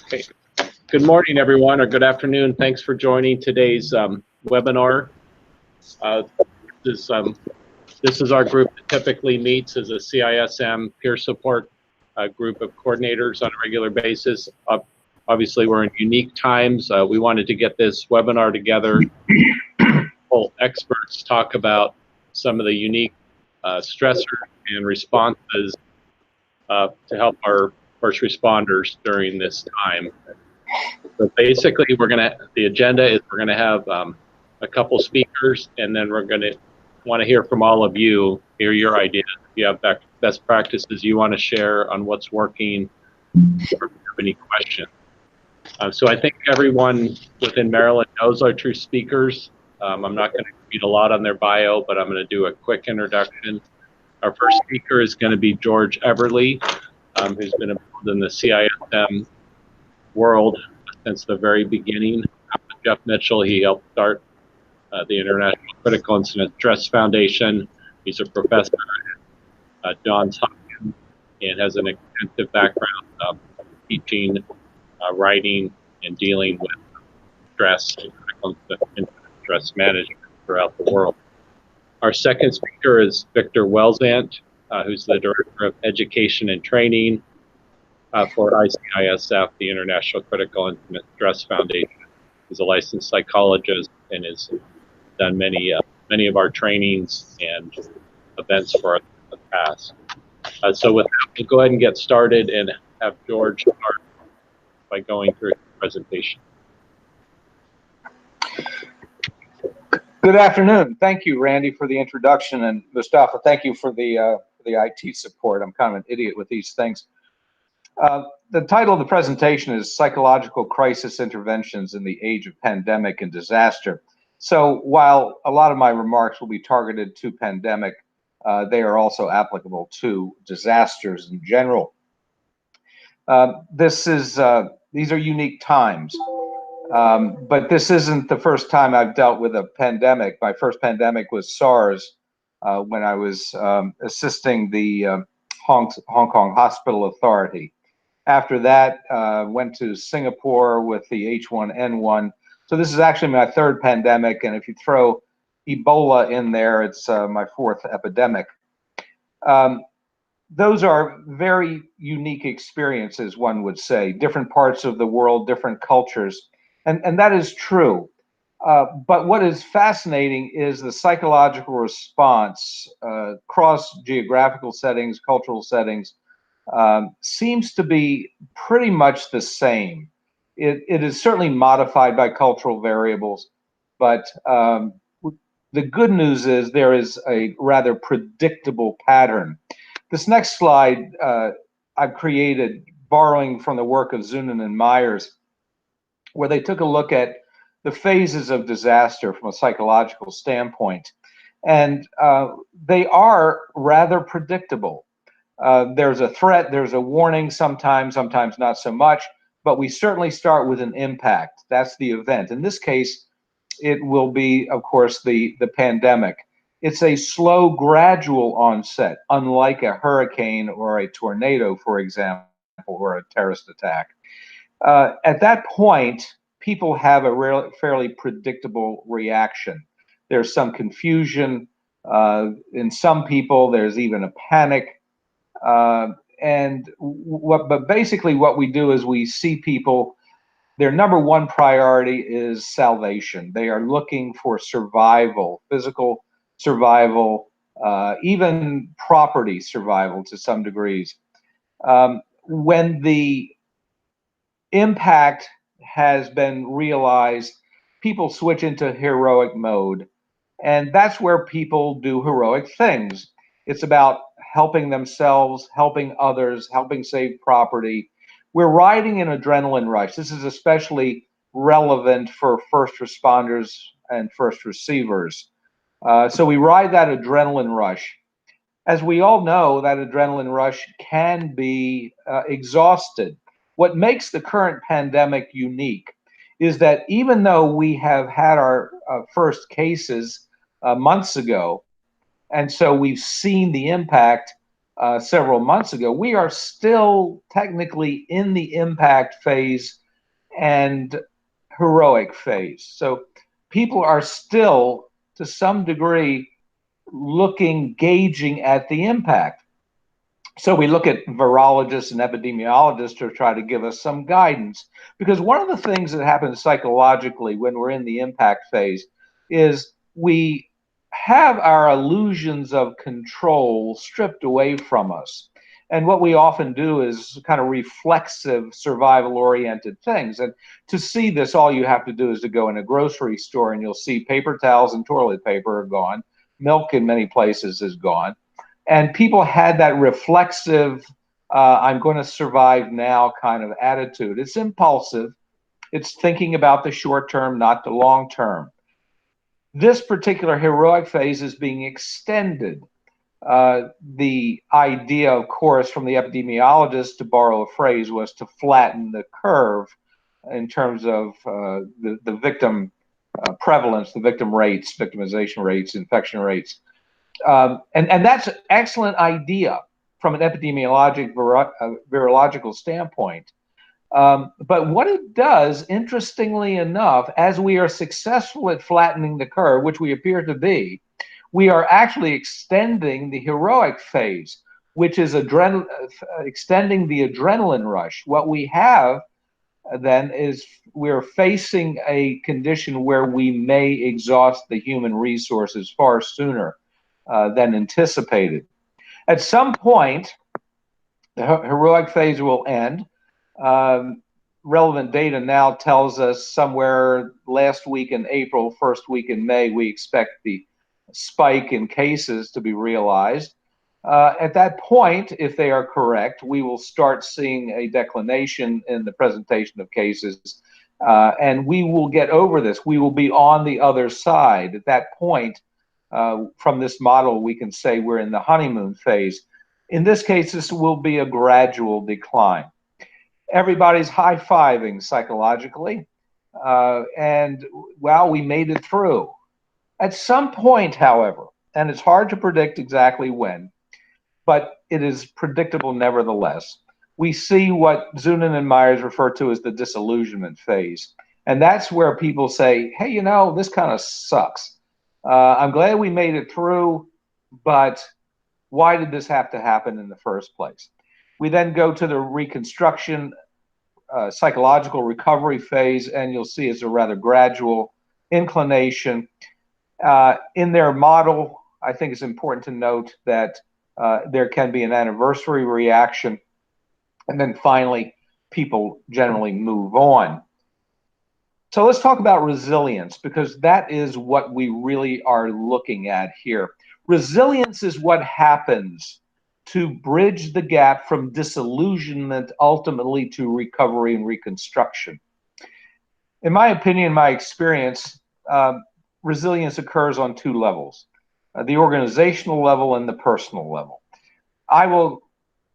Okay. Good morning, everyone, or good afternoon. Thanks for joining today's webinar. This is our group that typically meets as a CISM peer support group of coordinators on a regular basis. Obviously, we're in unique times. We wanted to get this webinar together. Full experts talk about some of the unique stressors and responses to help our first responders during this time. So basically, the agenda is we're gonna have a couple speakers, and then we're gonna want to hear from all of you, hear your ideas. If you have best practices you want to share on what's working, or if you have any questions. So I think everyone within Maryland knows our true speakers. I'm not going to read a lot on their bio, but I'm going to do a quick introduction. Our first speaker is going to be George Everly, who's been involved in the CISM world since the very beginning. Jeff Mitchell, he helped start the International Critical Incident Stress Foundation. He's a professor at Johns Hopkins and has an extensive background of teaching, writing, and dealing with stress and critical incident stress management throughout the world. Our second speaker is Victor Welzant, who's the Director of Education and Training for ICISF, the International Critical Incident Stress Foundation. He's a licensed psychologist and has done many of our trainings and events for us in the past. So with that, we'll go ahead and get started and have George start by going through his presentation. Good afternoon. Thank you, Randy, for the introduction, and Mustafa, thank you for the IT support. I'm kind of an idiot with these things. The title of the presentation is Psychological Crisis Interventions in the Age of Pandemic and Disaster. So while a lot of my remarks will be targeted to pandemic, they are also applicable to disasters in general. These are unique times, but this isn't the first time I've dealt with a pandemic. My first pandemic was SARS when I was assisting the Hong Kong Hospital Authority. After that, went to Singapore with the H1N1. So this is actually my third pandemic, and if you throw Ebola in there, it's my fourth epidemic. Those are very unique experiences, one would say. Different parts of the world, different cultures, and that is true. But what is fascinating is the psychological response across geographical settings, cultural settings, seems to be pretty much the same. It is certainly modified by cultural variables, but the good news is there is a rather predictable pattern. This next slide I've created borrowing from the work of Zunin and Myers, where they took a look at the phases of disaster from a psychological standpoint, and they are rather predictable. There's a threat, there's a warning sometimes not so much, but we certainly start with an impact. That's the event. In this case, it will be, of course, the pandemic. It's a slow, gradual onset, unlike a hurricane or a tornado, for example, or a terrorist attack. At that point, people have a fairly predictable reaction. There's some confusion. In some people, there's even a panic. But basically what we do is we see people, their number one priority is salvation. They are looking for survival, physical survival, even property survival to some degrees. When the impact has been realized, people switch into heroic mode, and that's where people do heroic things. It's about helping themselves, helping others, helping save property. We're riding an adrenaline rush. This is especially relevant for first responders and first receivers. So we ride that adrenaline rush. As we all know, that adrenaline rush can be exhausted. What makes the current pandemic unique is that even though we have had our first cases months ago, and so we've seen the impact, several months ago, we are still technically in the impact phase and heroic phase. So people are still, to some degree, gauging at the impact. So we look at virologists and epidemiologists to try to give us some guidance, because one of the things that happens psychologically when we're in the impact phase is we have our illusions of control stripped away from us. And what we often do is kind of reflexive, survival-oriented things. And to see this, all you have to do is to go in a grocery store and you'll see paper towels and toilet paper are gone. Milk in many places is gone. And people had that reflexive, I'm going to survive now kind of attitude. It's impulsive. It's thinking about the short term, not the long term. This particular heroic phase is being extended. The idea, of course, from the epidemiologists, to borrow a phrase, was to flatten the curve in terms of the victim prevalence, the victim rates, victimization rates, infection rates. And that's an excellent idea from an epidemiologic, virological standpoint. But what it does, interestingly enough, as we are successful at flattening the curve, which we appear to be, we are actually extending the heroic phase, which is extending the adrenaline rush. What we have then is we're facing a condition where we may exhaust the human resources far sooner than anticipated. At some point, the heroic phase will end. Relevant data now tells us somewhere last week in April, first week in May, we expect the spike in cases to be realized. At that point, if they are correct, we will start seeing a declination in the presentation of cases, and we will get over this. We will be on the other side. At that point, from this model, we can say we're in the honeymoon phase. In this case, this will be a gradual decline. Everybody's high-fiving psychologically, and, well, we made it through. At some point, however, and it's hard to predict exactly when, but it is predictable nevertheless, we see what Zunin and Myers refer to as the disillusionment phase. And that's where people say, hey, you know, this kind of sucks. I'm glad we made it through, but why did this have to happen in the first place? We then go to the reconstruction, psychological recovery phase, and you'll see it's a rather gradual inclination. In their model, I think it's important to note that there can be an anniversary reaction, and then finally, people generally move on. So let's talk about resilience, because that is what we really are looking at here. Resilience is what happens to bridge the gap from disillusionment ultimately to recovery and reconstruction. In my opinion, my experience, resilience occurs on two levels, the organizational level and the personal level. I will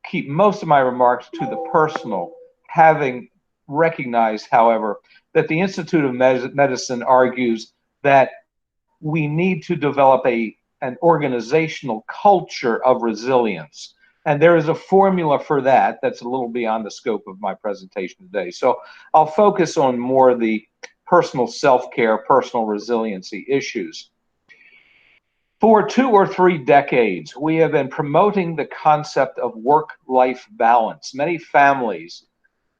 keep most of my remarks to the personal, having recognized, however, that the Institute of Medicine argues that we need to develop an organizational culture of resilience. And there is a formula for that that's a little beyond the scope of my presentation today. So I'll focus on more the personal self-care, personal resiliency issues. For 2 or 3 decades, we have been promoting the concept of work-life balance. Many families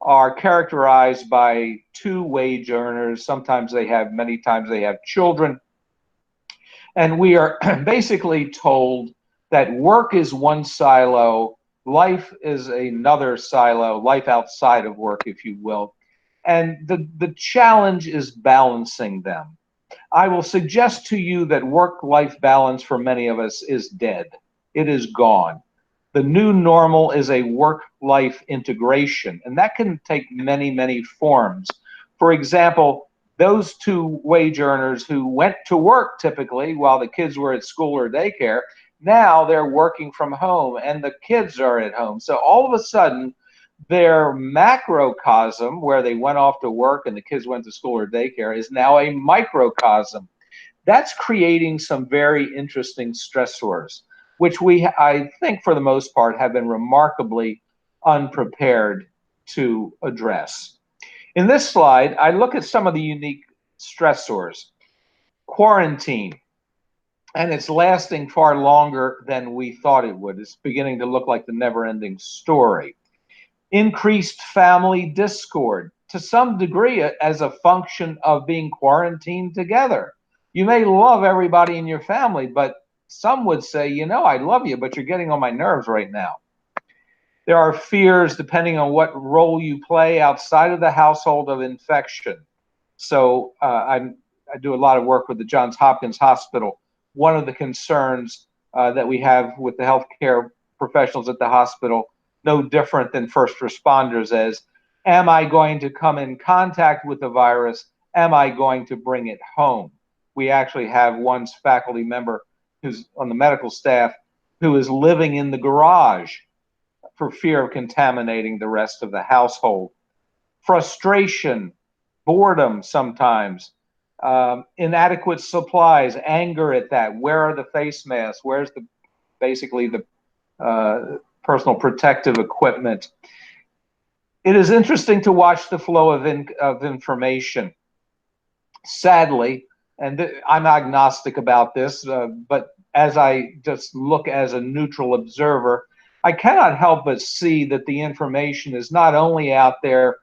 are characterized by 2 wage earners. Sometimes they have, many times they have children. And we are basically told that work is one silo, life is another silo, life outside of work, if you will. And the challenge is balancing them. I will suggest to you that work-life balance for many of us is dead. It is gone. The new normal is a work-life integration, and that can take many, many forms. For example, those 2 wage earners who went to work typically while the kids were at school or daycare, now they're working from home and the kids are at home. So all of a sudden, their macrocosm, where they went off to work and the kids went to school or daycare, is now a microcosm. That's creating some very interesting stressors. which I think for the most part, have been remarkably unprepared to address. In this slide, I look at some of the unique stressors. Quarantine, and it's lasting far longer than we thought it would. It's beginning to look like the never-ending story. Increased family discord, to some degree as a function of being quarantined together. You may love everybody in your family, but some would say, you know, I love you, but you're getting on my nerves right now. There are fears, depending on what role you play outside of the household, of infection. So I do a lot of work with the Johns Hopkins Hospital. One of the concerns that we have with the healthcare professionals at the hospital, no different than first responders, is, am I going to come in contact with the virus? Am I going to bring it home? We actually have one faculty member who's on the medical staff who is living in the garage for fear of contaminating the rest of the household. Frustration, boredom sometimes, inadequate supplies, anger at that. Where are the face masks? Where's basically the personal protective equipment? It is interesting to watch the flow of information. Sadly, and I'm agnostic about this, but as I just look as a neutral observer, I cannot help but see that the information is not only out there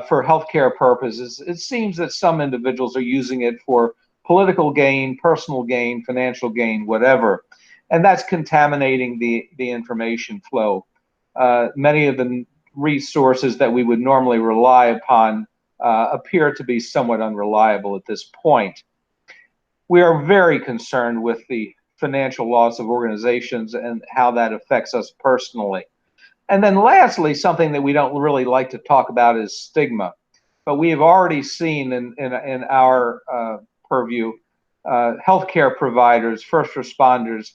for healthcare purposes. It seems that some individuals are using it for political gain, personal gain, financial gain, whatever, and that's contaminating the information flow. Many of the resources that we would normally rely upon appear to be somewhat unreliable at this point. We are very concerned with the financial loss of organizations and how that affects us personally. And then lastly, something that we don't really like to talk about is stigma. But we have already seen in our purview healthcare providers, first responders,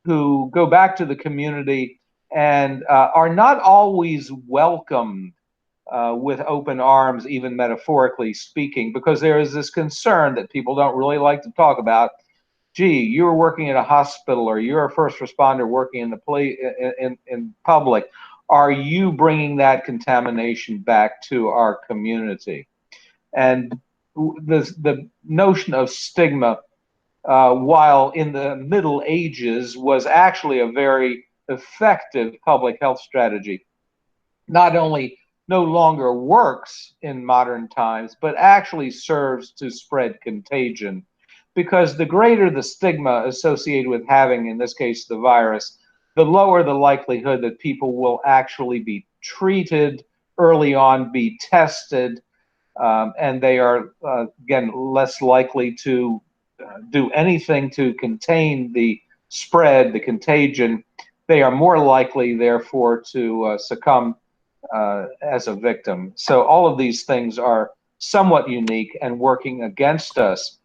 who go back to the community and are not always welcomed with open arms, even metaphorically speaking, because there is this concern that people don't really like to talk about. Gee, you're working at a hospital, or you're a first responder working in public. Are you bringing that contamination back to our community? And the notion of stigma, while in the Middle Ages, was actually a very effective public health strategy. Not only no longer works in modern times, but actually serves to spread contagion. Because the greater the stigma associated with having, in this case, the virus, the lower the likelihood that people will actually be treated early on, be tested, and they are, again, less likely to do anything to contain the spread, the contagion. They are more likely, therefore, to succumb as a victim. So all of these things are somewhat unique and working against us.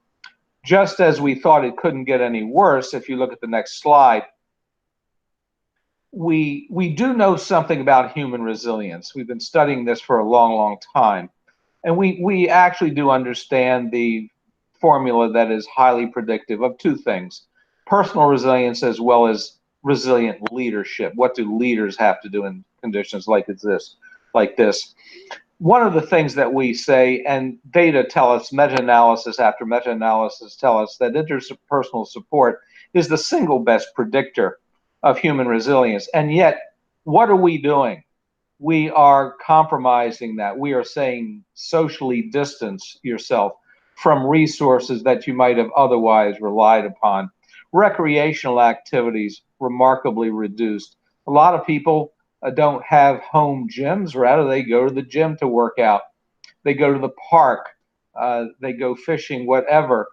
Just as we thought it couldn't get any worse, if you look at the next slide, we do know something about human resilience. We've been studying this for a long, long time. And we actually do understand the formula that is highly predictive of two things: personal resilience as well as resilient leadership. What do leaders have to do in conditions like this? One of the things that we say, and data tell us, meta-analysis after meta-analysis tell us, that interpersonal support is the single best predictor of human resilience. And yet, what are we doing? We are compromising that. We are saying socially distance yourself from resources that you might have otherwise relied upon. Recreational activities remarkably reduced. A lot of people don't have home gyms. Rather, they go to the gym to work out. They go to the park. They go fishing, whatever.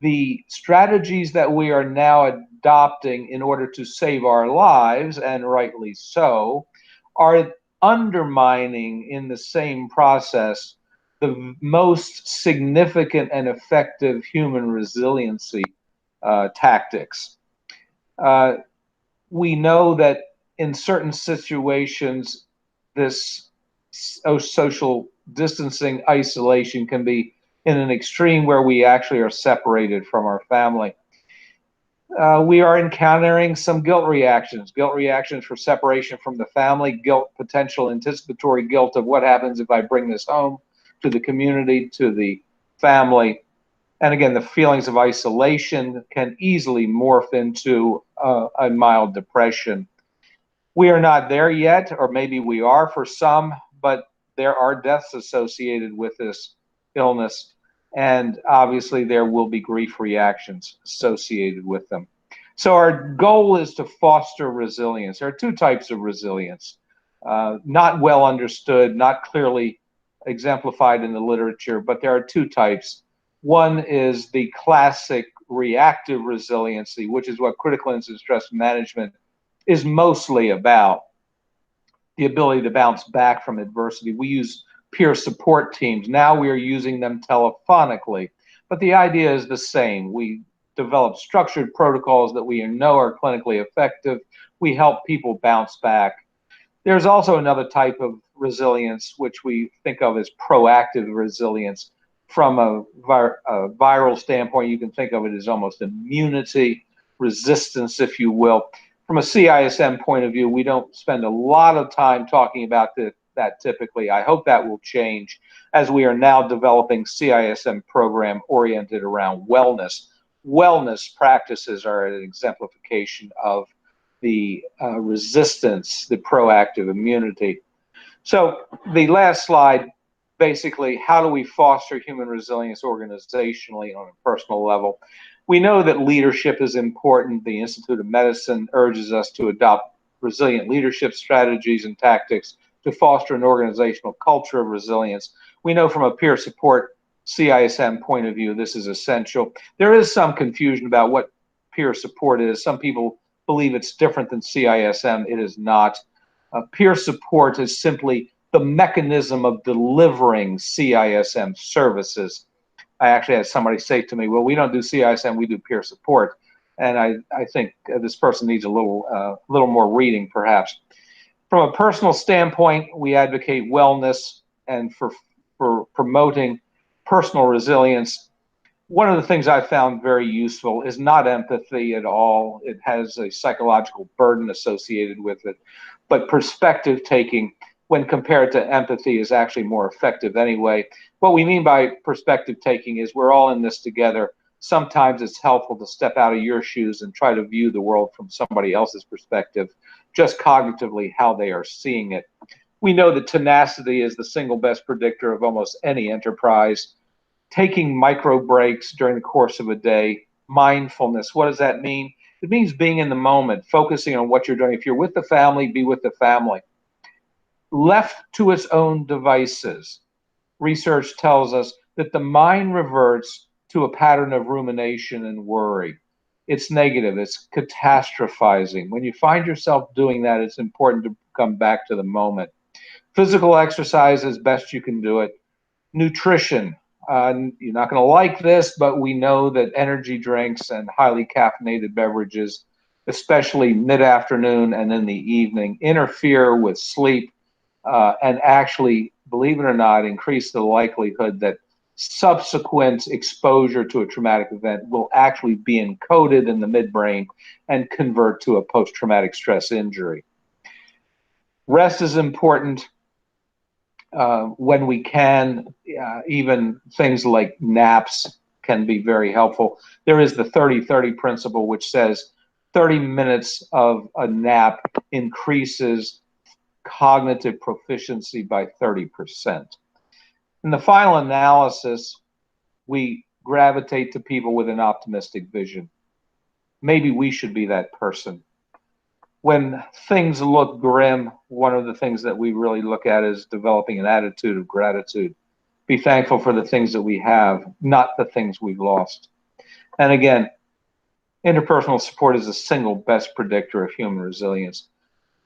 The strategies that we are now adopting in order to save our lives, and rightly so, are undermining in the same process the most significant and effective human resiliency tactics. We know that in certain situations, this social distancing, isolation can be in an extreme where we actually are separated from our family. we are encountering some guilt reactions for separation from the family, guilt, potential anticipatory guilt of what happens if I bring this home to the community, to the family. And again, the feelings of isolation can easily morph into a mild depression. We are not there yet, or maybe we are for some, but there are deaths associated with this illness. And obviously there will be grief reactions associated with them. So our goal is to foster resilience. There are two types of resilience, not well understood, not clearly exemplified in the literature, but there are two types. One is the classic reactive resiliency, which is what critical incident stress management is mostly about, the ability to bounce back from adversity. We use peer support teams. Now we are using them telephonically, but the idea is the same. We develop structured protocols that we know are clinically effective. We help people bounce back. There's also another type of resilience, which we think of as proactive resilience. From a viral standpoint, you can think of it as almost immunity, resistance, if you will. From a CISM point of view, we don't spend a lot of time talking about that typically. I hope that will change as we are now developing CISM program oriented around wellness. Wellness practices are an exemplification of the resistance, the proactive immunity. So the last slide, basically, how do we foster human resilience organizationally on a personal level? We know that leadership is important. The Institute of Medicine urges us to adopt resilient leadership strategies and tactics to foster an organizational culture of resilience. We know from a peer support CISM point of view, this is essential. There is some confusion about what peer support is. Some people believe it's different than CISM. It is not. Peer support is simply the mechanism of delivering CISM services. I actually had somebody say to me, well, we don't do CISM, we do peer support. And I think this person needs a little more reading, perhaps. From a personal standpoint, we advocate wellness and for promoting personal resilience. One of the things I found very useful is not empathy at all. It has a psychological burden associated with it. But perspective taking, when compared to empathy, is actually more effective anyway. What we mean by perspective taking is we're all in this together. Sometimes it's helpful to step out of your shoes and try to view the world from somebody else's perspective, just cognitively how they are seeing it. We know that tenacity is the single best predictor of almost any enterprise. Taking micro breaks during the course of a day, mindfulness, what does that mean? It means being in the moment, focusing on what you're doing. If you're with the family, be with the family. Left to its own devices, research tells us that the mind reverts to a pattern of rumination and worry. It's negative, it's catastrophizing. When you find yourself doing that, it's important to come back to the moment. Physical exercise as best you can do it. Nutrition. You're not going to like this, but we know that energy drinks and highly caffeinated beverages, especially mid-afternoon and in the evening, interfere with sleep and actually, believe it or not, increase the likelihood that subsequent exposure to a traumatic event will actually be encoded in the midbrain and convert to a post-traumatic stress injury. Rest is important. When we can, even things like naps can be very helpful. There is the 30-30 principle, which says 30 minutes of a nap increases cognitive proficiency by 30%. In the final analysis, we gravitate to people with an optimistic vision. Maybe we should be that person. When things look grim, one of the things that we really look at is developing an attitude of gratitude. Be thankful for the things that we have, not the things we've lost. And again, interpersonal support is the single best predictor of human resilience.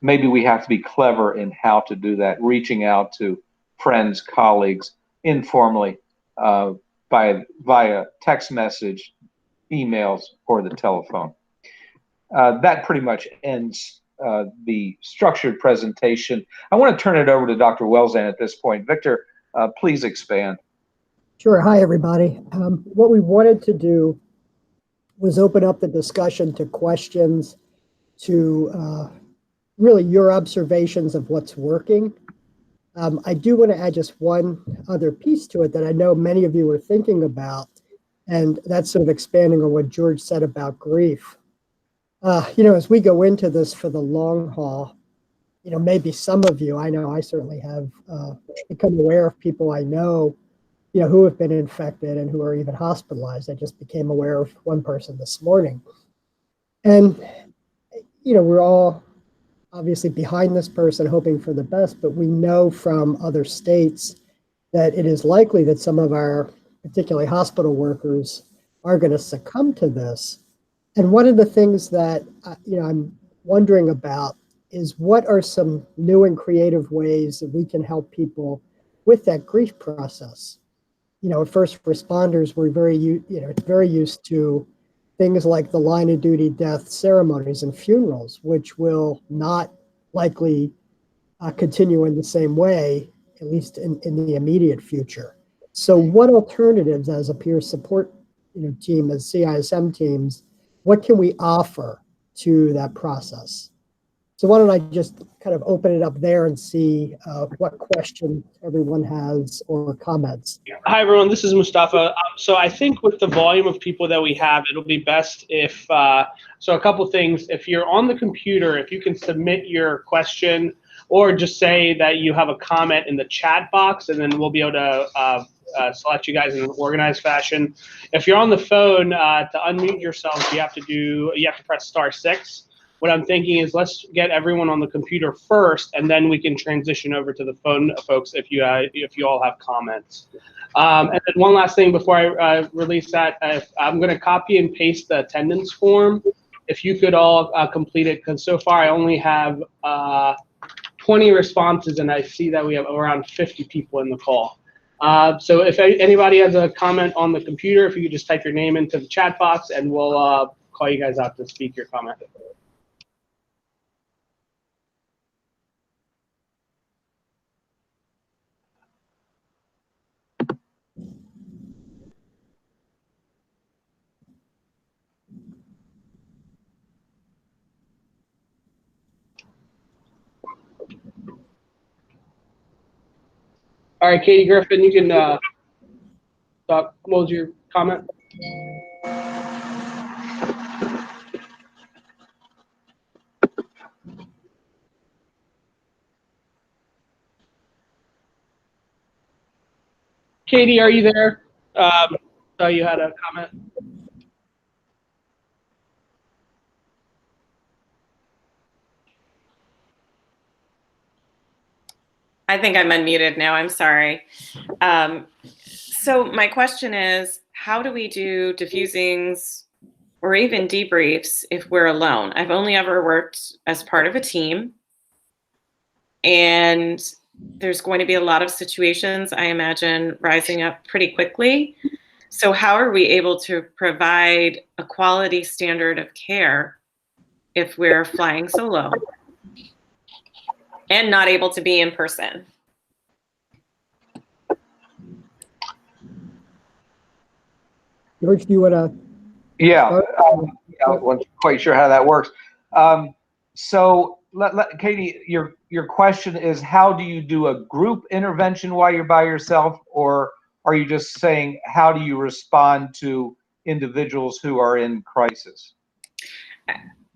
Maybe we have to be clever in how to do that, reaching out to friends, colleagues, informally, via text message, emails, or the telephone. That pretty much ends the structured presentation. I want to turn it over to Dr. Welzant at this point. Victor, please expand. Sure. Hi, everybody. What we wanted to do was open up the discussion to questions, to really your observations of what's working. I do want to add just one other piece to it that I know many of you are thinking about, and that's sort of expanding on what George said about grief. As we go into this for the long haul, maybe some of you, I know I certainly have become aware of people I know, who have been infected and who are even hospitalized. I just became aware of one person this morning. And, we're all obviously behind this person, hoping for the best, but we know from other states that it is likely that some of our, particularly hospital workers, are going to succumb to this. And one of the things that I'm wondering about is what are some new and creative ways that we can help people with that grief process. First responders were very used to things like the line of duty death ceremonies and funerals, which will not likely continue in the same way, at least in the immediate future. So what alternatives as a peer support team, as CISM teams, what can we offer to that process? So why don't I just kind of open it up there and see what questions everyone has or comments. Hi, everyone. This is Mustafa. So I think with the volume of people that we have, it'll be best if, so a couple things. If you're on the computer, if you can submit your question or just say that you have a comment in the chat box, and then we'll be able to select you guys in an organized fashion. If you're on the phone, to unmute yourself, you have to press *6. What I'm thinking is let's get everyone on the computer first, and then we can transition over to the phone folks if you all have comments. And then one last thing before I release that, I'm going to copy and paste the attendance form. If you could all complete it, because so far I only have 20 responses, and I see that we have around 50 people in the call. So if anybody has a comment on the computer, if you could just type your name into the chat box, and we'll call you guys out to speak your comment. All right, Katie Griffin, you can talk. What was your comment? Katie, are you there? So you had a comment. I think I'm unmuted now. I'm sorry. So my question is, how do we do diffusings or even debriefs if we're alone? I've only ever worked as part of a team, and there's going to be a lot of situations, I imagine, rising up pretty quickly. So how are we able to provide a quality standard of care if we're flying solo and not able to be in person? George, do you want to? Yeah, I wasn't quite sure how that works. So, Katie, your question is, how do you do a group intervention while you're by yourself, or are you just saying how do you respond to individuals who are in crisis?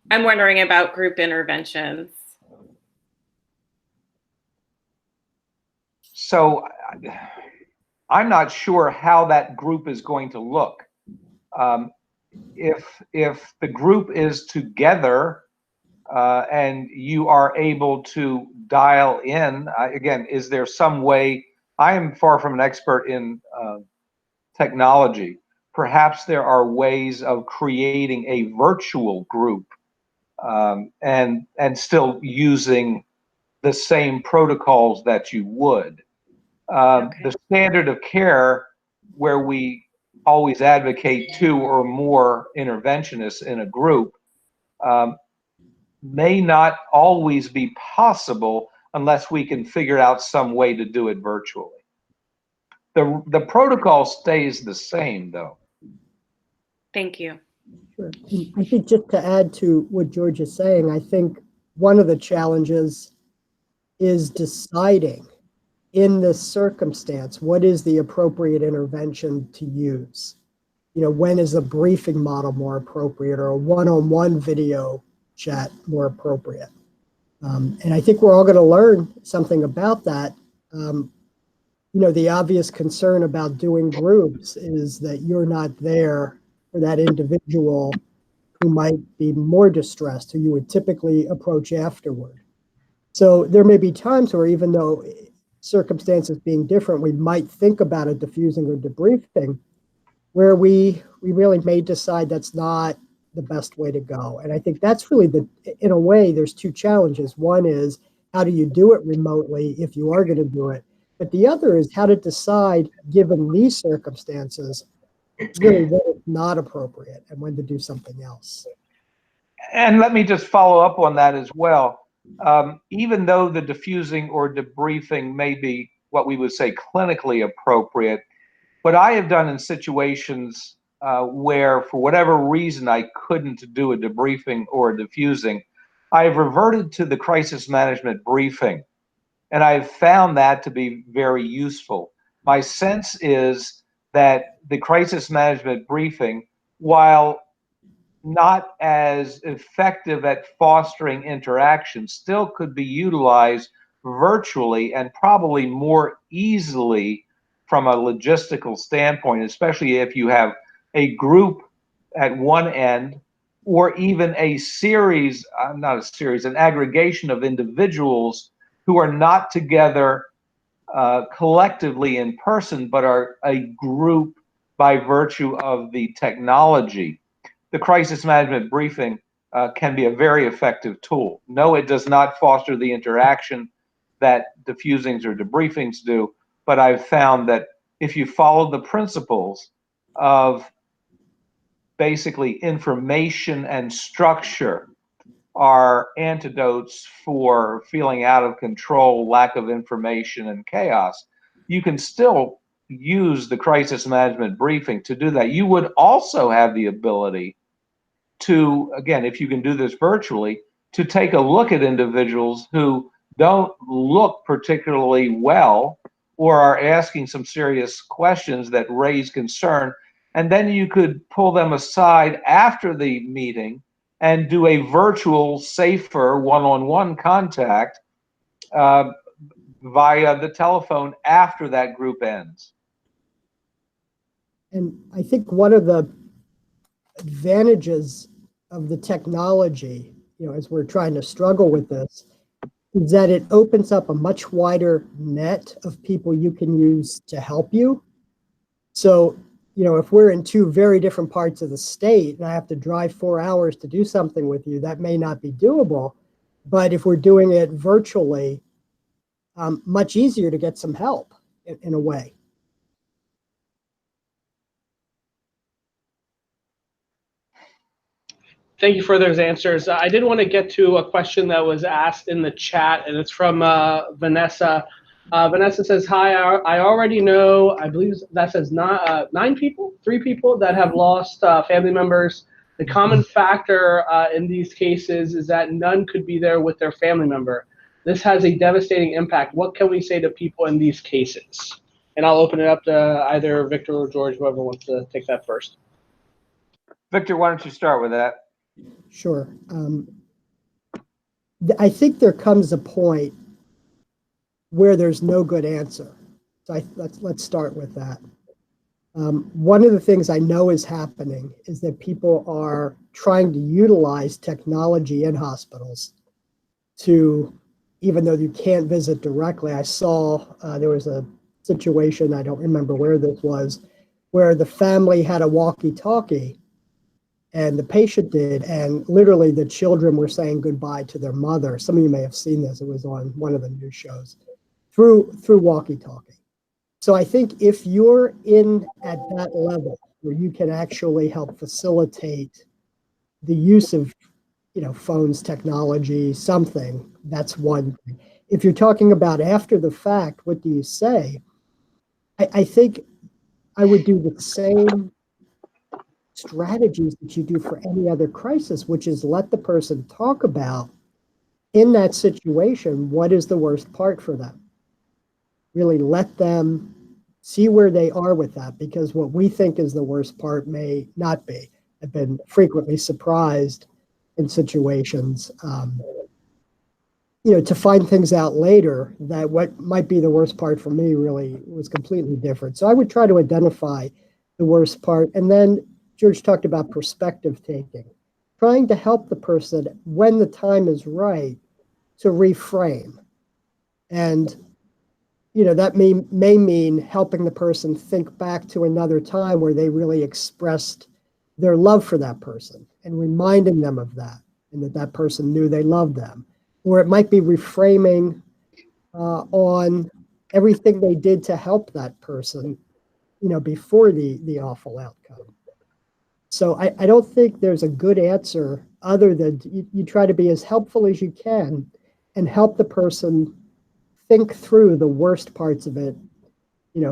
I'm wondering about group interventions. So, I'm not sure how that group is going to look. If the group is together and you are able to dial in, again, is there some way? I am far from an expert in technology. Perhaps there are ways of creating a virtual group and still using the same protocols that you would. Okay. The standard of care, where we always advocate 2 or more interventionists in a group, may not always be possible unless we can figure out some way to do it virtually. The protocol stays the same, though. Thank you. Sure. And I think just to add to what George is saying, I think one of the challenges is deciding in this circumstance, what is the appropriate intervention to use? You know, when is a briefing model more appropriate or a one-on-one video chat more appropriate? And I think we're all going to learn something about that. You know, the obvious concern about doing groups is that you're not there for that individual who might be more distressed, who you would typically approach afterward. So there may be times where, even though circumstances being different, we might think about a diffusing or debriefing where we really may decide that's not the best way to go. And I think that's really in a way, there's two challenges. One is, how do you do it remotely if you are going to do it? But the other is how to decide, given these circumstances, really when it's not appropriate and when to do something else. And let me just follow up on that as well. Even though the diffusing or debriefing may be what we would say clinically appropriate, what I have done in situations where, for whatever reason, I couldn't do a debriefing or a diffusing, I've reverted to the crisis management briefing. And I've found that to be very useful. My sense is that the crisis management briefing, while not as effective at fostering interaction, still could be utilized virtually and probably more easily from a logistical standpoint, especially if you have a group at one end or even an aggregation of individuals who are not together collectively in person, but are a group by virtue of the technology. The crisis management briefing can be a very effective tool. No, it does not foster the interaction that diffusings or debriefings do, but I've found that if you follow the principles of basically information and structure are antidotes for feeling out of control, lack of information, and chaos, you can still use the crisis management briefing to do that. You would also have the ability to, again, if you can do this virtually, to take a look at individuals who don't look particularly well or are asking some serious questions that raise concern. And then you could pull them aside after the meeting and do a virtual, safer one-on-one contact via the telephone after that group ends. And I think one of the advantages of the technology, you know, as we're trying to struggle with this, is that it opens up a much wider net of people you can use to help you. So, you know, if we're in two very different parts of the state and I have to drive 4 hours to do something with you, that may not be doable. But if we're doing it virtually, much easier to get some help in a way. Thank you for those answers. I did want to get to a question that was asked in the chat, and it's from Vanessa. Vanessa says, hi, I already know, I believe that says 3 people that have lost family members. The common factor in these cases is that none could be there with their family member. This has a devastating impact. What can we say to people in these cases? And I'll open it up to either Victor or George, whoever wants to take that first. Victor, why don't you start with that? Sure. I think there comes a point where there's no good answer. So let's start with that. One of the things I know is happening is that people are trying to utilize technology in hospitals to, even though you can't visit directly. I saw there was a situation, I don't remember where this was, where the family had a walkie-talkie and the patient did, and literally the children were saying goodbye to their mother. Some of you may have seen this. It was on one of the news shows through walkie-talkie. So I think if you're in at that level where you can actually help facilitate the use of, you know, phones, technology, something, that's one thing. If you're talking about after the fact, what do you say? I think I would do the same strategies that you do for any other crisis, which is let the person talk about in that situation, what is the worst part for them? Really let them see where they are with that, because what we think is the worst part may not be. I've been frequently surprised in situations, to find things out later that what might be the worst part for me really was completely different. So I would try to identify the worst part. And then George talked about perspective taking, trying to help the person when the time is right to reframe. And, that may mean helping the person think back to another time where they really expressed their love for that person and reminding them of that, and that person knew they loved them. Or it might be reframing on everything they did to help that person, before the awful outcome. So I don't think there's a good answer other than you try to be as helpful as you can and help the person think through the worst parts of it,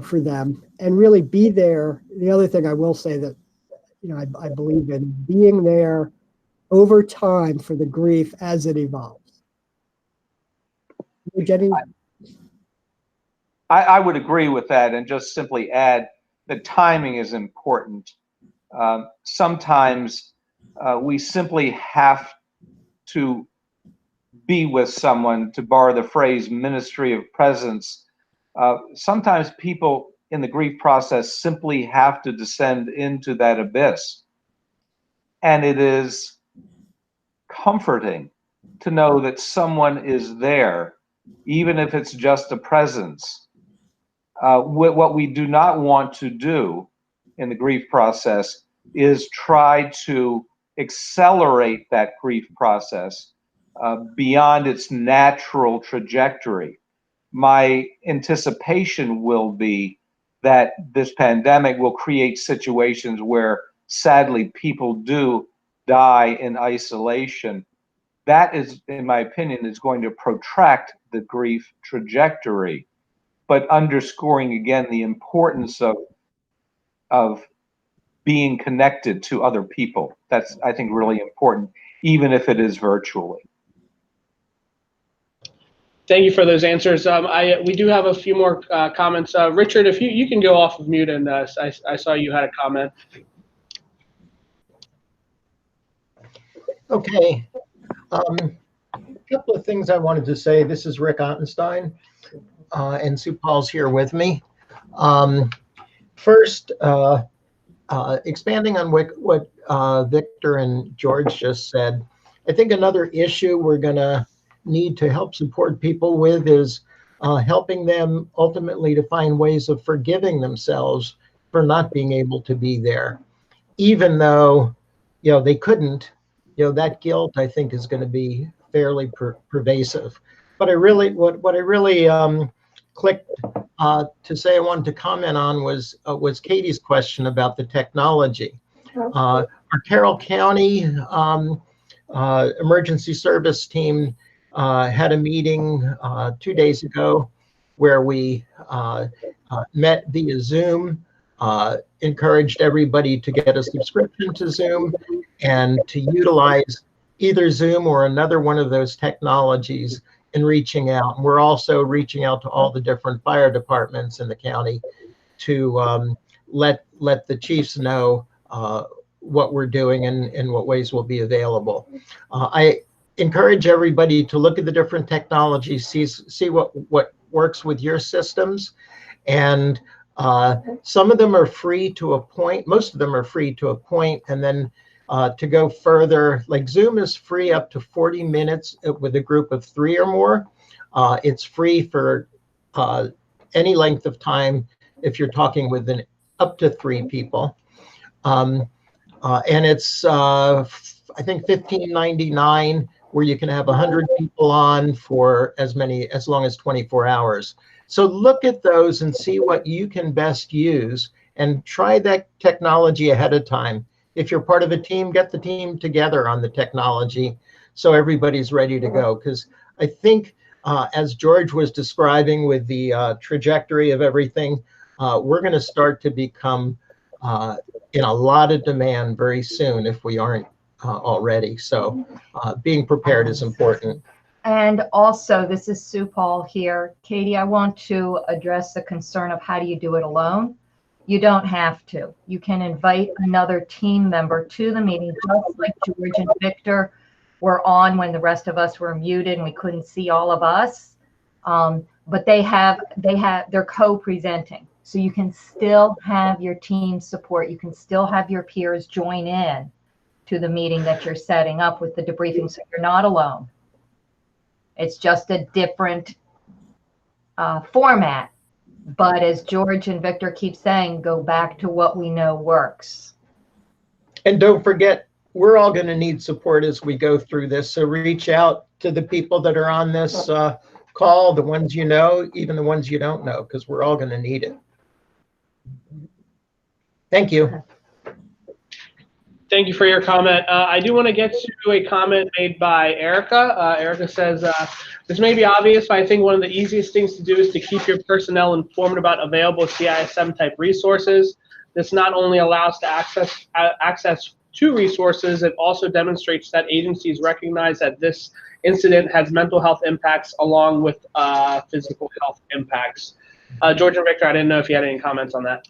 for them, and really be there. The other thing I will say that, I believe in being there over time for the grief as it evolves. Jenny? I would agree with that, and just simply add that timing is important. Sometimes we simply have to be with someone, to borrow the phrase ministry of presence. Sometimes people in the grief process simply have to descend into that abyss. And it is comforting to know that someone is there, even if it's just a presence. What we do not want to do in the grief process is try to accelerate that grief process beyond its natural trajectory. My anticipation will be that this pandemic will create situations where, sadly, people do die in isolation. That is, in my opinion, is going to protract the grief trajectory, but underscoring again the importance of being connected to other people. That's, I think, really important, even if it is virtually. Thank you for those answers. We do have a few more comments. Richard, if you can go off of mute, and I saw you had a comment. Okay. A couple of things I wanted to say. This is Rick Ottenstein, and Sue Paul's here with me. First, expanding on what Victor and George just said, I think another issue we're going to need to help support people with is helping them ultimately to find ways of forgiving themselves for not being able to be there, even though they couldn't. That guilt, I think, is going to be fairly pervasive. But what I really clicked to say I wanted to comment on was Katie's question about the technology. Our Carroll County emergency service team had a meeting 2 days ago where we met via Zoom, encouraged everybody to get a subscription to Zoom and to utilize either Zoom or another one of those technologies in reaching out. And we're also reaching out to all the different fire departments in the county to let the chiefs know what we're doing and what ways will be available. I encourage everybody to look at the different technologies, see what works with your systems. And some of them are free to a point. Most of them are free to a point. And then to go further, like Zoom is free up to 40 minutes with a group of 3 or more. It's free for any length of time if you're talking with up to 3 people. And it's, I think, $15.99, where you can have 100 people on for as long as 24 hours. So look at those and see what you can best use and try that technology ahead of time. If you're part of a team, get the team together on the technology so everybody's ready to go. Because I think, as George was describing with the trajectory of everything, we're going to start to become in a lot of demand very soon if we aren't already. So being prepared is important. And also, this is Sue Paul here. Katie, I want to address the concern of how do you do it alone? You don't have to. You can invite another team member to the meeting, just like George and Victor were on when the rest of us were muted and we couldn't see all of us. But they're co-presenting. So you can still have your team support. You can still have your peers join in to the meeting that you're setting up with the debriefing. So you're not alone. It's just a different format. But as George and Victor keep saying, go back to what we know works. And don't forget, we're all going to need support as we go through this. So reach out to the people that are on this call, the ones you know, even the ones you don't know, because we're all going to need it. Thank you. Thank you for your comment. I do want to get to a comment made by Erica. Erica says, this may be obvious, but I think one of the easiest things to do is to keep your personnel informed about available CISM type resources. This not only allows to access to resources, it also demonstrates that agencies recognize that this incident has mental health impacts along with physical health impacts. George and Victor, I didn't know if you had any comments on that.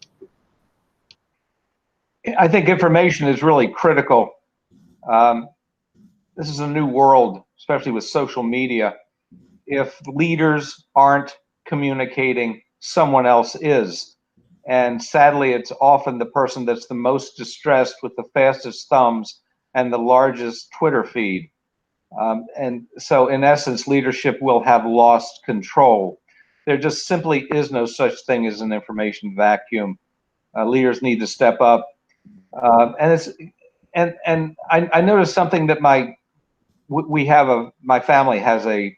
I think information is really critical. This is a new world, especially with social media. If leaders aren't communicating, someone else is. And sadly, it's often the person that's the most distressed with the fastest thumbs and the largest Twitter feed. And so in essence, leadership will have lost control. There just simply is no such thing as an information vacuum. Leaders need to step up. And I noticed something that my family has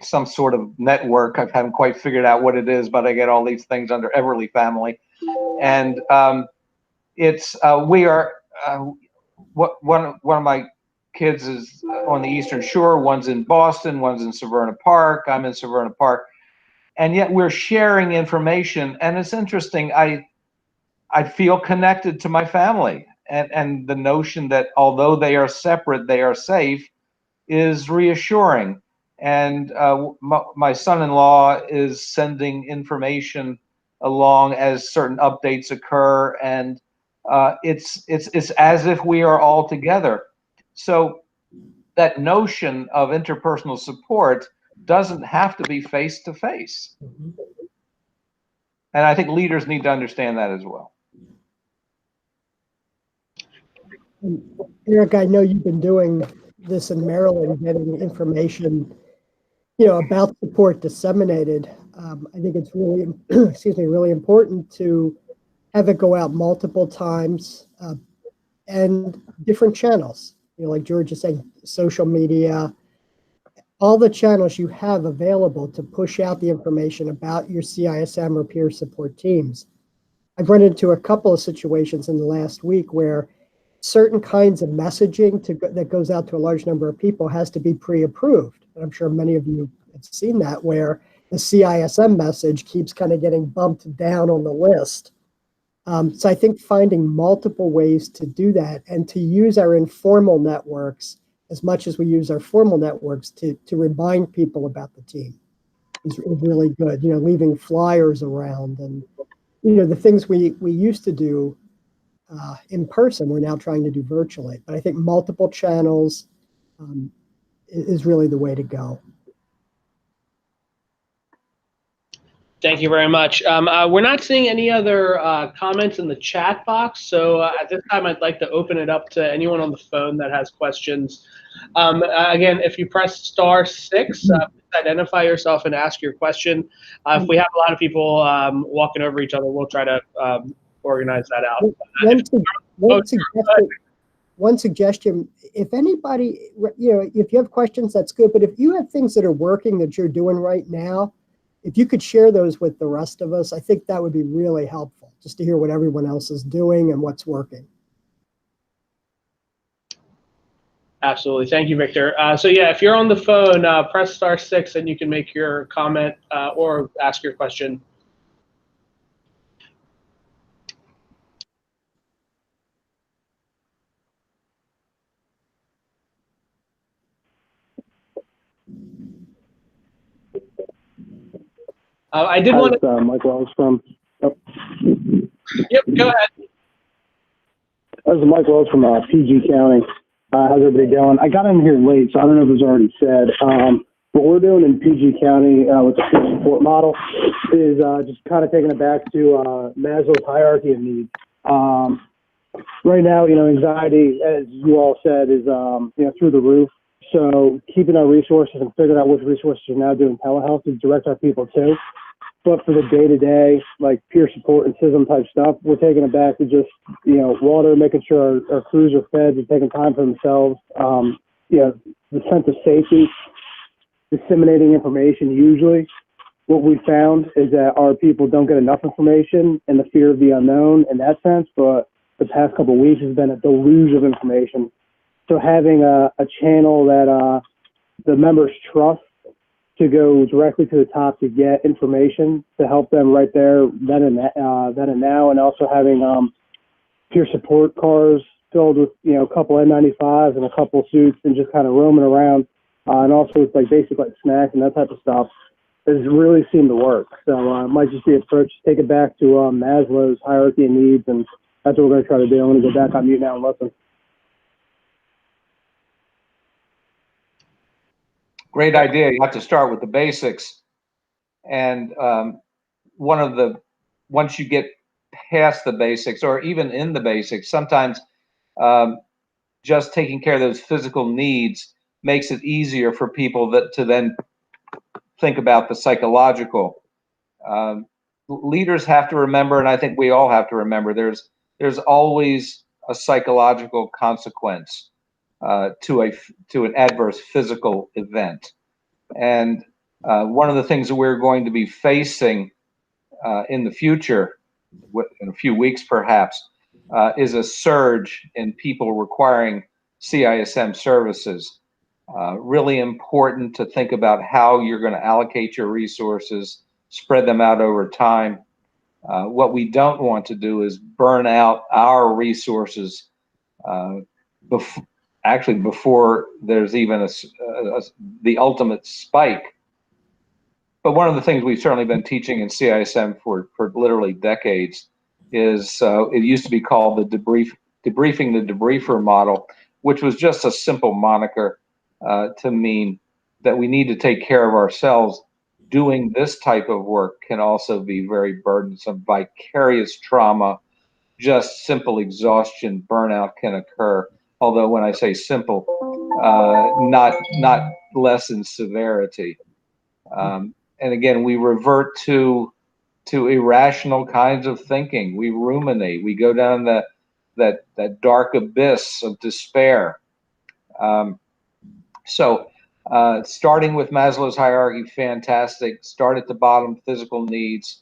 some sort of network. I haven't quite figured out what it is, but I get all these things under Everly Family, and one of my kids is on the Eastern Shore, one's in Boston, one's in Severna Park, I'm in Severna Park, and yet we're sharing information. And it's interesting, I feel connected to my family, and the notion that although they are separate, they are safe is reassuring. And my son-in-law is sending information along as certain updates occur, and it's as if we are all together. So that notion of interpersonal support doesn't have to be face-to-face. And I think leaders need to understand that as well. Eric, I know you've been doing this in Maryland, getting information, about support disseminated. I think it's really, really important to have it go out multiple times and different channels. Like George is saying, social media, all the channels you have available to push out the information about your CISM or peer support teams. I've run into a couple of situations in the last week where certain kinds of messaging that goes out to a large number of people has to be pre-approved. And I'm sure many of you have seen that, where the CISM message keeps kind of getting bumped down on the list. So I think finding multiple ways to do that and to use our informal networks as much as we use our formal networks to remind people about the team is really good. Leaving flyers around and, the things we used to do in person, we're now trying to do virtually. But I think multiple channels is really the way to go. Thank you very much. We're not seeing any other comments in the chat box, so at this time I'd like to open it up to anyone on the phone that has questions. Again, if you press *6, identify yourself and ask your question. If we have a lot of people walking over each other, we'll try to organize that out. One suggestion, if anybody, if you have questions, that's good. But if you have things that are working that you're doing right now, if you could share those with the rest of us, I think that would be really helpful, just to hear what everyone else is doing and what's working. Absolutely. Thank you, Victor. So yeah, if you're on the phone, press *6 and you can make your comment or ask your question. I did want to. Mike Wells from. Oh. Yep, go ahead. This is Mike Wells from PG County. How's everybody doing? I got in here late, so I don't know if it was already said. What we're doing in PG County with the peer support model is just kind of taking it back to Maslow's hierarchy of needs. Right now, anxiety, as you all said, is through the roof. So keeping our resources and figuring out which resources are now doing telehealth to direct our people to. But for the day-to-day, like peer support and CISM type stuff, we're taking it back to just, water, making sure our crews are fed and taking time for themselves. The sense of safety, disseminating information. Usually what we found is that our people don't get enough information and the fear of the unknown in that sense. But the past couple of weeks has been a deluge of information. So having a channel that the members trust to go directly to the top to get information to help them right there, then and now, and also having peer support cars filled with a couple N95s and a couple suits and just kind of roaming around, and also with basic snacks and that type of stuff has really seemed to work. So it might just be an approach, take it back to Maslow's hierarchy of needs, and that's what we're going to try to do. I'm going to go back on mute now and listen. Great idea. You have to start with the basics. And once you get past the basics, or even in the basics, sometimes just taking care of those physical needs makes it easier for people to then think about the psychological. Leaders have to remember, and I think we all have to remember, there's always a psychological consequence to an adverse physical event. And one of the things that we're going to be facing in the future, in a few weeks perhaps, is a surge in people requiring CISM services. Really important to think about how you're going to allocate your resources, spread them out over time. What we don't want to do is burn out our resources before there's even the ultimate spike. But one of the things we've certainly been teaching in CISM for literally decades is it used to be called the debriefing the debriefer model, which was just a simple moniker to mean that we need to take care of ourselves. Doing this type of work can also be very burdensome. Vicarious trauma, just simple exhaustion, burnout can occur. Although when I say simple, not less in severity. And again, we revert to irrational kinds of thinking. We ruminate. We go down that dark abyss of despair. So starting with Maslow's hierarchy, fantastic. Start at the bottom, physical needs.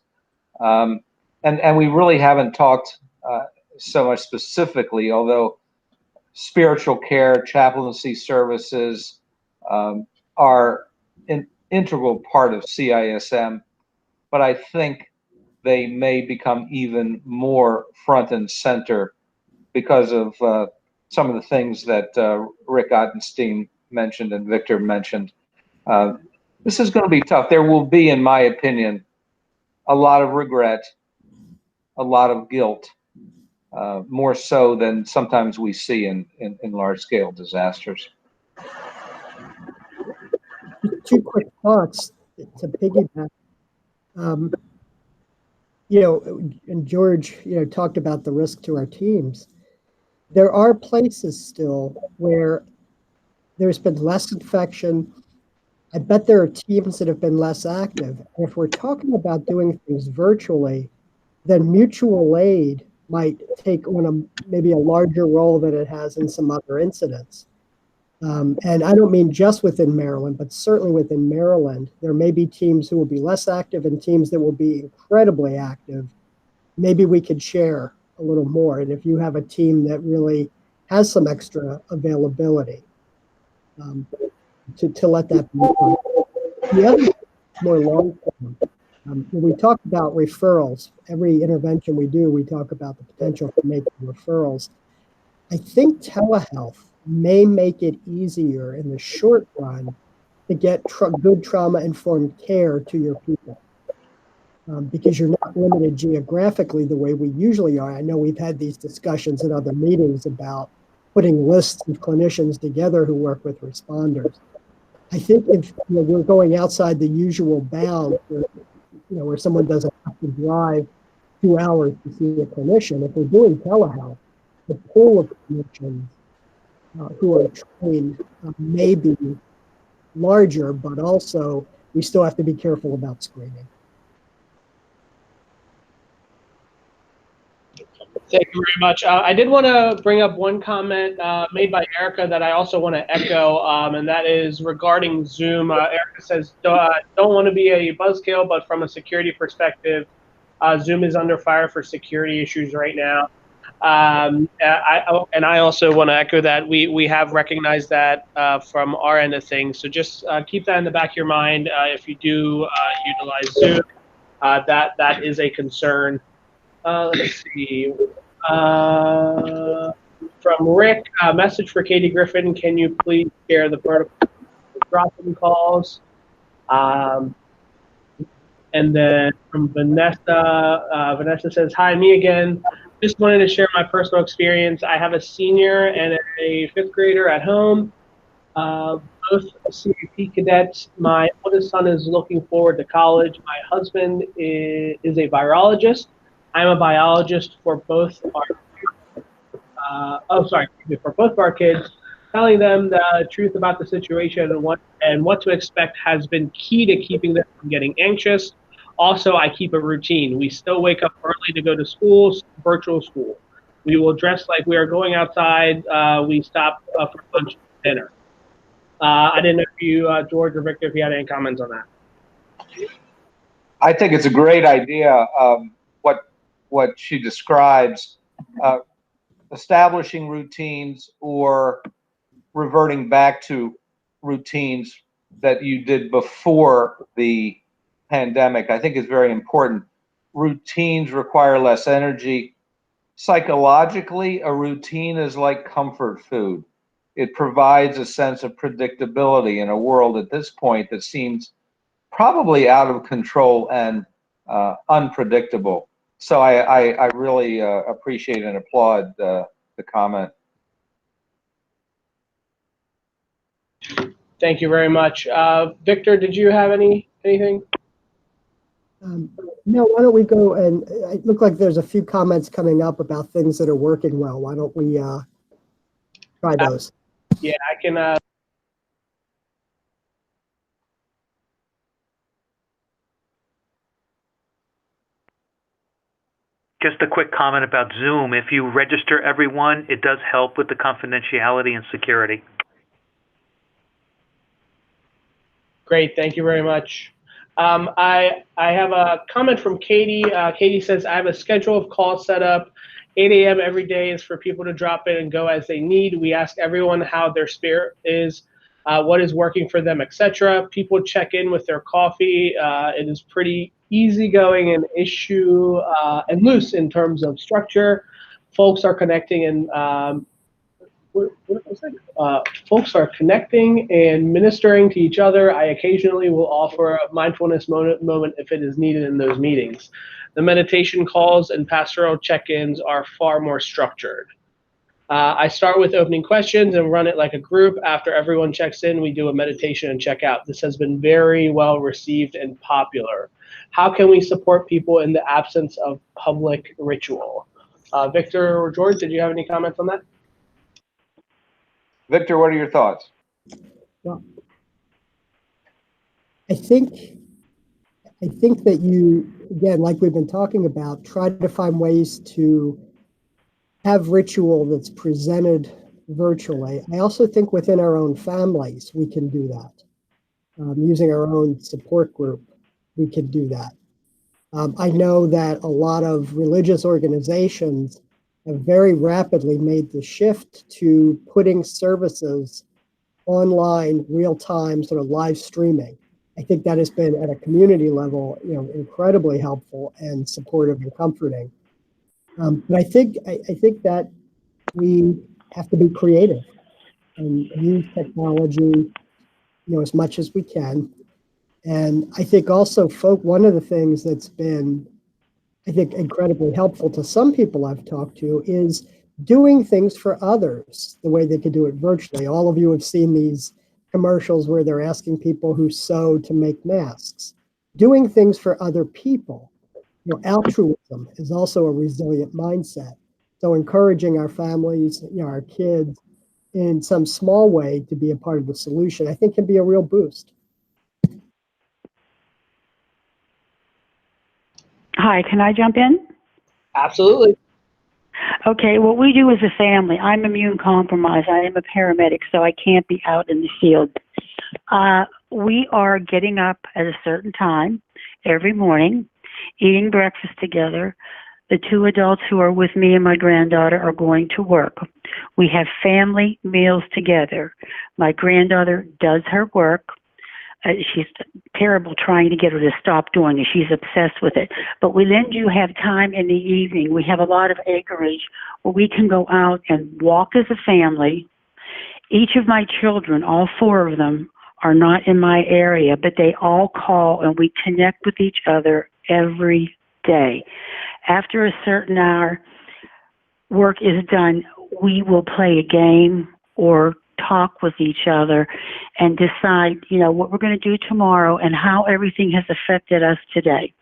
And we really haven't talked so much specifically, although spiritual care, chaplaincy services are an integral part of CISM, but I think they may become even more front and center because of some of the things that Rick Ottenstein mentioned and Victor mentioned. This is going to be tough. There will be, in my opinion, a lot of regret, a lot of guilt, more so than sometimes we see in large-scale disasters. Two quick thoughts to piggyback. And George, talked about the risk to our teams. There are places still where there's been less infection. I bet there are teams that have been less active. And if we're talking about doing things virtually, then mutual aid might take on maybe a larger role than it has in some other incidents. And I don't mean just within Maryland, but certainly within Maryland, there may be teams who will be less active and teams that will be incredibly active. Maybe we could share a little more. And if you have a team that really has some extra availability, to let that be. The other more long term, when we talk about referrals, every intervention we do, we talk about the potential for making referrals. I think telehealth may make it easier in the short run to get good trauma-informed care to your people. because you're not limited geographically the way we usually are. I know we've had these discussions in other meetings about putting lists of clinicians together who work with responders. I think if we're going outside the usual bound, where someone doesn't have to drive 2 hours to see a clinician, if we're doing telehealth, the pool of clinicians who are trained may be larger, but also we still have to be careful about screening. Thank you very much. I did want to bring up one comment made by Erica that I also want to echo, and that is regarding Zoom. Erica says, don't want to be a buzzkill, but from a security perspective, Zoom is under fire for security issues right now. And I also want to echo that. We have recognized that from our end of things. So just keep that in the back of your mind if you do utilize Zoom. That is a concern. Let's see. From Rick, a message for Katie Griffin. Can you please share the protocol for drop-in calls? And then from Vanessa, Vanessa says, hi, me again. Just wanted to share my personal experience. I have a senior and a 5th grader at home, both CAP cadets. My oldest son is looking forward to college. My husband is a virologist. I'm a biologist for both for both of our kids. Telling them the truth about the situation and what to expect has been key to keeping them from getting anxious. Also, I keep a routine. We still wake up early to go to school, virtual school. We will dress like we are going outside. We stop for lunch and dinner. I didn't know if you, George or Victor, if you had any comments on that. I think it's a great idea. What she describes, establishing routines or reverting back to routines that you did before the pandemic, I think is very important. Routines require less energy. Psychologically, a routine is like comfort food. It provides a sense of predictability in a world at this point that seems probably out of control and unpredictable. So I really appreciate and applaud the comment. Thank you very much. Victor, did you have anything? No, why don't we go and it looked like there's a few comments coming up about things that are working well. Why don't we try those? Yeah, I can. Just a quick comment about Zoom. If you register everyone, it does help with the confidentiality and security. Great, thank you very much. I have a comment from Katie. Katie says, I have a schedule of calls set up. 8 a.m. every day is for people to drop in and go as they need. We ask everyone how their spirit is, what is working for them, etc. People check in with their coffee. It is pretty easygoing and issue and loose in terms of structure. Folks are connecting and folks are connecting and ministering to each other. I occasionally will offer a mindfulness moment if it is needed in those meetings. The meditation calls and pastoral check-ins are far more structured. I start with opening questions and run it like a group. After everyone checks in, we do a meditation and check out. This has been very well received and popular. How can we support people in the absence of public ritual? Victor or George, did you have any comments on that? Victor, what are your thoughts? Well, I think that you, again, like we've been talking about, try to find ways to have ritual that's presented virtually. I also think within our own families, we can do that. Using our own support group, we can do that. I know that a lot of religious organizations have very rapidly made the shift to putting services online, real-time, sort of live streaming. I think that has been at a community level, incredibly helpful and supportive and comforting. But I think that we have to be creative and use technology, as much as we can. And I think also, one of the things that's been, I think, incredibly helpful to some people I've talked to is doing things for others the way they could do it virtually. All of you have seen these commercials where they're asking people who sew to make masks. Doing things for other people. You know, altruism is also a resilient mindset. So encouraging our families, you know, our kids in some small way to be a part of the solution, I think can be a real boost. Hi, can I jump in? Absolutely. Okay, what we do as a family, I'm immune compromised. I am a paramedic, so I can't be out in the field. We are getting up at a certain time every morning, eating breakfast together. The two adults who are with me and my granddaughter are going to work. We have family meals together. My granddaughter does her work. She's terrible trying to get her to stop doing it. She's obsessed with it. But we then do have time in the evening. We have a lot of acreage where we can go out and walk as a family. Each of my children, all four of them, are not in my area, but they all call and we connect with each other every day. After a certain hour, work is done, we will play a game or talk with each other and decide, you know, what we're going to do tomorrow and how everything has affected us today.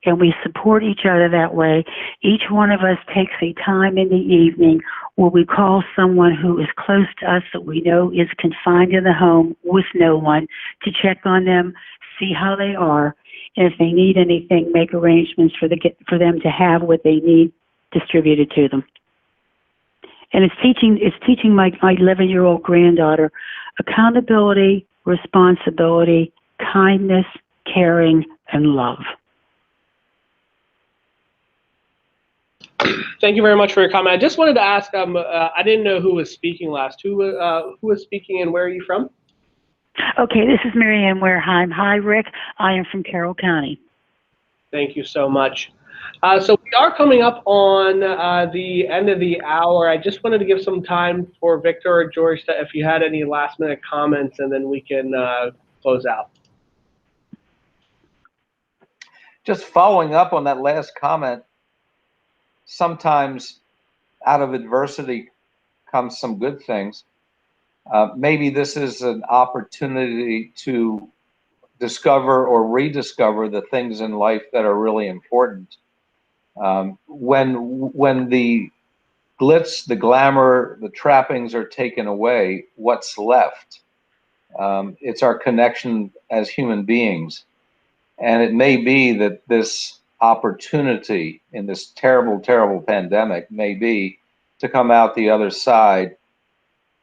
And we support each other that way. Each one of us takes a time in the evening where we call someone who is close to us that we know is confined in the home with no one to check on them, see how they are, and if they need anything, make arrangements for them to have what they need distributed to them. And it's teaching my 11-year-old granddaughter accountability, responsibility, kindness, caring, and love. Thank you very much for your comment. I just wanted to ask, I didn't know who was speaking last. Who was speaking and where are you from? Okay, this is Mary Ann Wareheim. Hi, Rick. I am from Carroll County. Thank you so much. So we are coming up on the end of the hour. I just wanted to give some time for Victor or George if you had any last minute comments, and then we can close out. Just following up on that last comment, sometimes out of adversity comes some good things. Maybe this is an opportunity to discover or rediscover the things in life that are really important. When the glitz, the glamour, the trappings are taken away, what's left? It's our connection as human beings. And it may be that this opportunity in this terrible, terrible pandemic may be to come out the other side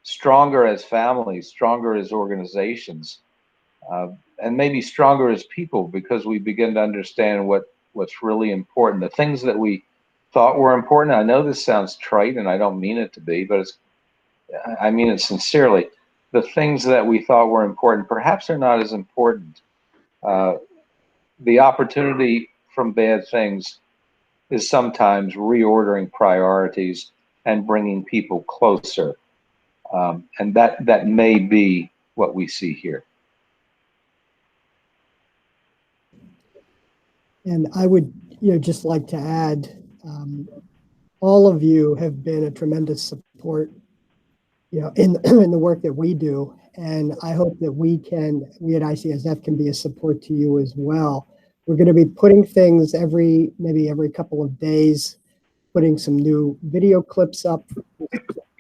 stronger as families, stronger as organizations, and maybe stronger as people, because we begin to understand what's really important. The things that we thought were important, I know this sounds trite and I don't mean it to be, but I mean it sincerely. The things that we thought were important perhaps are not as important. The opportunity from bad things is sometimes reordering priorities and bringing people closer. And that may be what we see here. And I would, just like to add, all of you have been a tremendous support, in the work that we do. And I hope that we at ICISF can be a support to you as well. We're going to be putting things maybe every couple of days, putting some new video clips up,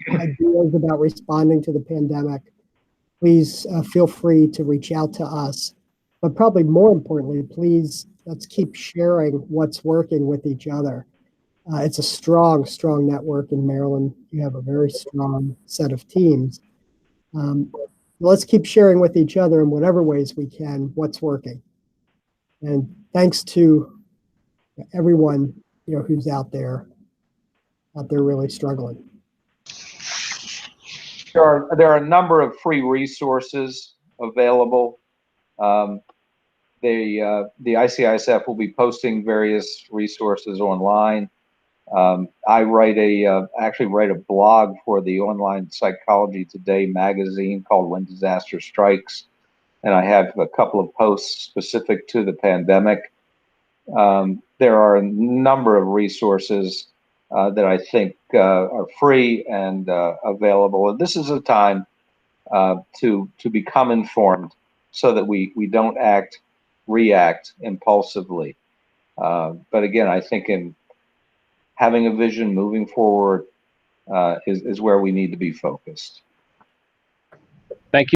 ideas about responding to the pandemic. Please feel free to reach out to us. But probably more importantly, please, let's keep sharing what's working with each other. It's a strong, strong network in Maryland. You have a very strong set of teams. Let's keep sharing with each other in whatever ways we can what's working. And thanks to everyone, who's out there really struggling. There are a number of free resources available. The ICISF will be posting various resources online. I actually write a blog for the online Psychology Today magazine called When Disaster Strikes. and I have a couple of posts specific to the pandemic. There are a number of resources that I think are free and available. And this is a time to become informed so that we don't react impulsively. But again, I think in having a vision moving forward is where we need to be focused.